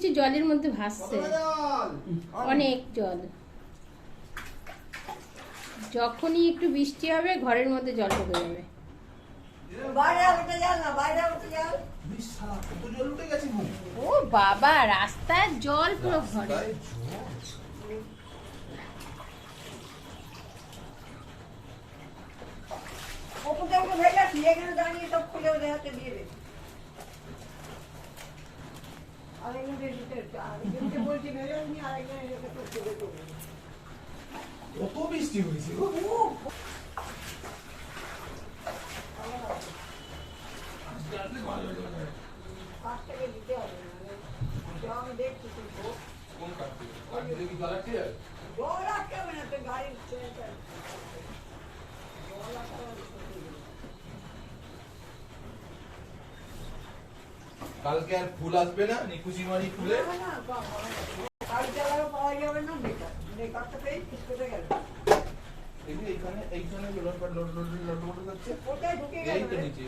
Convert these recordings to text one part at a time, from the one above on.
কিছু জলের মধ্যে ভাসছে, অনেক জল। যখনই একটু বৃষ্টি হবে ঘরের মধ্যে জল ঢুকে যাবে। ও বাবা, রাস্তার জল পুরো ঘরে। কত বৃষ্টি হয়েছে কালকে আর ফুল আসবে না নিকুচি মারি ফুলে পাওয়া যাবে না বেকারটা পেয়ে কিসে গেল এইখানে এইখানে লোড যাচ্ছে ওটাই ঢুকে গেল এই তো নিচে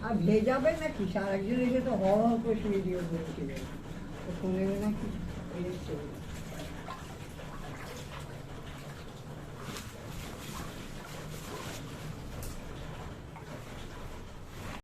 আর ভেজাবে নাকি সারা একজন এসে তো হওয়া করে শুয়ে দিয়ে বলছিল শুনে নাকি